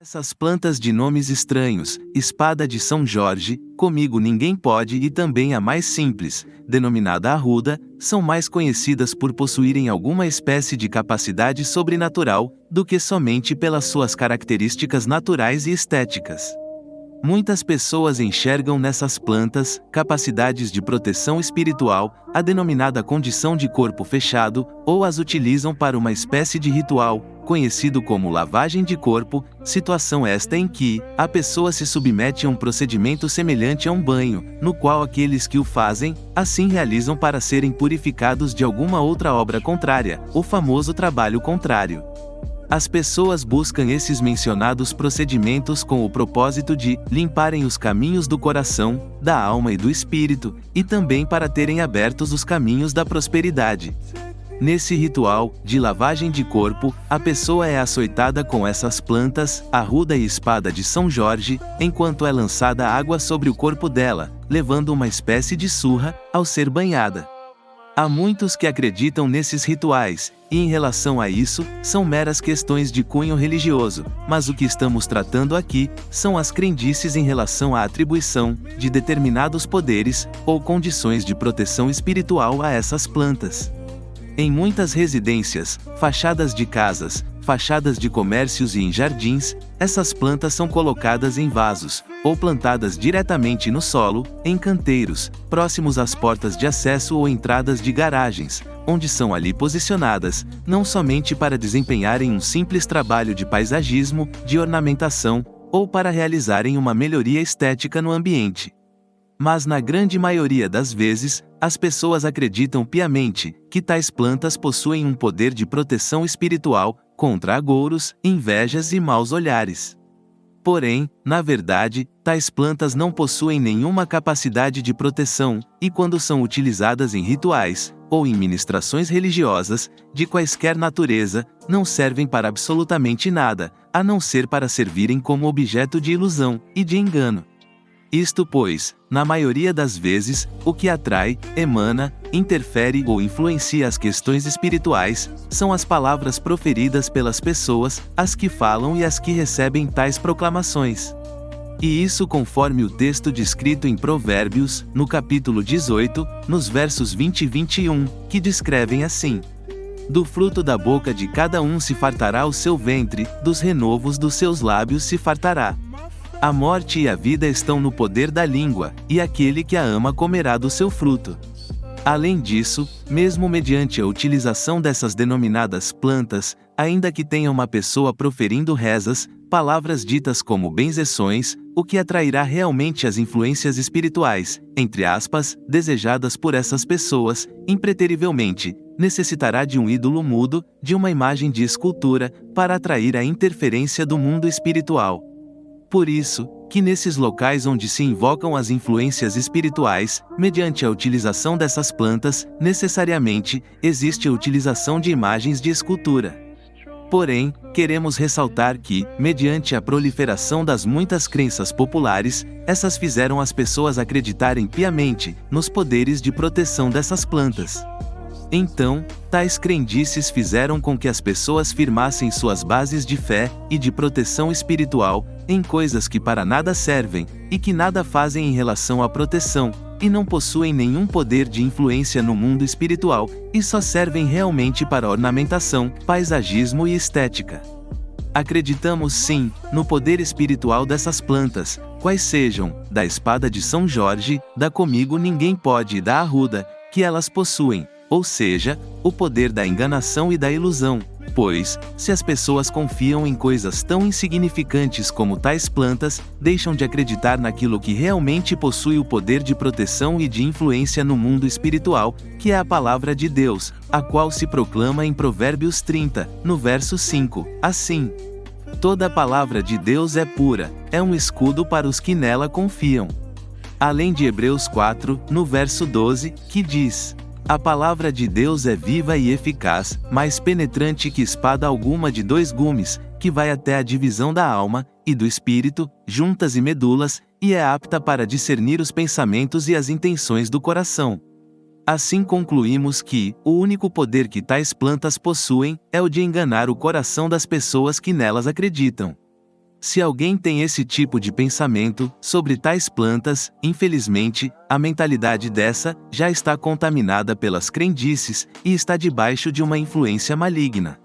Essas plantas de nomes estranhos, espada de São Jorge, comigo ninguém pode e também a mais simples, denominada arruda, são mais conhecidas por possuírem alguma espécie de capacidade sobrenatural, do que somente pelas suas características naturais e estéticas. Muitas pessoas enxergam nessas plantas capacidades de proteção espiritual, a denominada condição de corpo fechado, ou as utilizam para uma espécie de ritual, conhecido como lavagem de corpo, situação esta em que a pessoa se submete a um procedimento semelhante a um banho, no qual aqueles que o fazem, assim realizam para serem purificados de alguma outra obra contrária, o famoso trabalho contrário. As pessoas buscam esses mencionados procedimentos com o propósito de limparem os caminhos do coração, da alma e do espírito, e também para terem abertos os caminhos da prosperidade. Nesse ritual de lavagem de corpo, a pessoa é açoitada com essas plantas, arruda e espada de São Jorge, enquanto é lançada água sobre o corpo dela, levando uma espécie de surra ao ser banhada. Há muitos que acreditam nesses rituais, e em relação a isso, são meras questões de cunho religioso, mas o que estamos tratando aqui, são as crendices em relação à atribuição de determinados poderes, ou condições de proteção espiritual a essas plantas. Em muitas residências, fachadas de casas, fachadas de comércios e em jardins, essas plantas são colocadas em vasos, ou plantadas diretamente no solo, em canteiros, próximos às portas de acesso ou entradas de garagens, onde são ali posicionadas, não somente para desempenharem um simples trabalho de paisagismo, de ornamentação, ou para realizarem uma melhoria estética no ambiente. Mas na grande maioria das vezes, as pessoas acreditam piamente que tais plantas possuem um poder de proteção espiritual contra agouros, invejas e maus olhares. Porém, na verdade, tais plantas não possuem nenhuma capacidade de proteção, e quando são utilizadas em rituais, ou em ministrações religiosas, de quaisquer natureza, não servem para absolutamente nada, a não ser para servirem como objeto de ilusão e de engano. Isto pois, na maioria das vezes, o que atrai, emana, interfere ou influencia as questões espirituais, são as palavras proferidas pelas pessoas, as que falam e as que recebem tais proclamações. E isso conforme o texto descrito em Provérbios, no capítulo 18, nos versos 20 e 21, que descrevem assim: do fruto da boca de cada um se fartará o seu ventre, dos renovos dos seus lábios se fartará. A morte e a vida estão no poder da língua, e aquele que a ama comerá do seu fruto. Além disso, mesmo mediante a utilização dessas denominadas plantas, ainda que tenha uma pessoa proferindo rezas, palavras ditas como benzeções, o que atrairá realmente as influências espirituais, entre aspas, desejadas por essas pessoas, impreterivelmente, necessitará de um ídolo mudo, de uma imagem de escultura, para atrair a interferência do mundo espiritual. Por isso, que nesses locais onde se invocam as influências espirituais, mediante a utilização dessas plantas, necessariamente, existe a utilização de imagens de escultura. Porém, queremos ressaltar que, mediante a proliferação das muitas crenças populares, essas fizeram as pessoas acreditarem piamente nos poderes de proteção dessas plantas. Então, tais crendices fizeram com que as pessoas firmassem suas bases de fé e de proteção espiritual em coisas que para nada servem, e que nada fazem em relação à proteção, e não possuem nenhum poder de influência no mundo espiritual, e só servem realmente para ornamentação, paisagismo e estética. Acreditamos sim, no poder espiritual dessas plantas, quais sejam, da espada de São Jorge, da comigo ninguém pode e da arruda, que elas possuem, ou seja, o poder da enganação e da ilusão, pois, se as pessoas confiam em coisas tão insignificantes como tais plantas, deixam de acreditar naquilo que realmente possui o poder de proteção e de influência no mundo espiritual, que é a palavra de Deus, a qual se proclama em Provérbios 30, no verso 5, assim: toda a palavra de Deus é pura, é um escudo para os que nela confiam. Além de Hebreus 4, no verso 12, que diz: a palavra de Deus é viva e eficaz, mais penetrante que espada alguma de 2 gumes, que vai até a divisão da alma e do espírito, juntas e medulas, e é apta para discernir os pensamentos e as intenções do coração. Assim concluímos que o único poder que tais plantas possuem é o de enganar o coração das pessoas que nelas acreditam. Se alguém tem esse tipo de pensamento sobre tais plantas, infelizmente, a mentalidade dessa já está contaminada pelas crendices e está debaixo de uma influência maligna.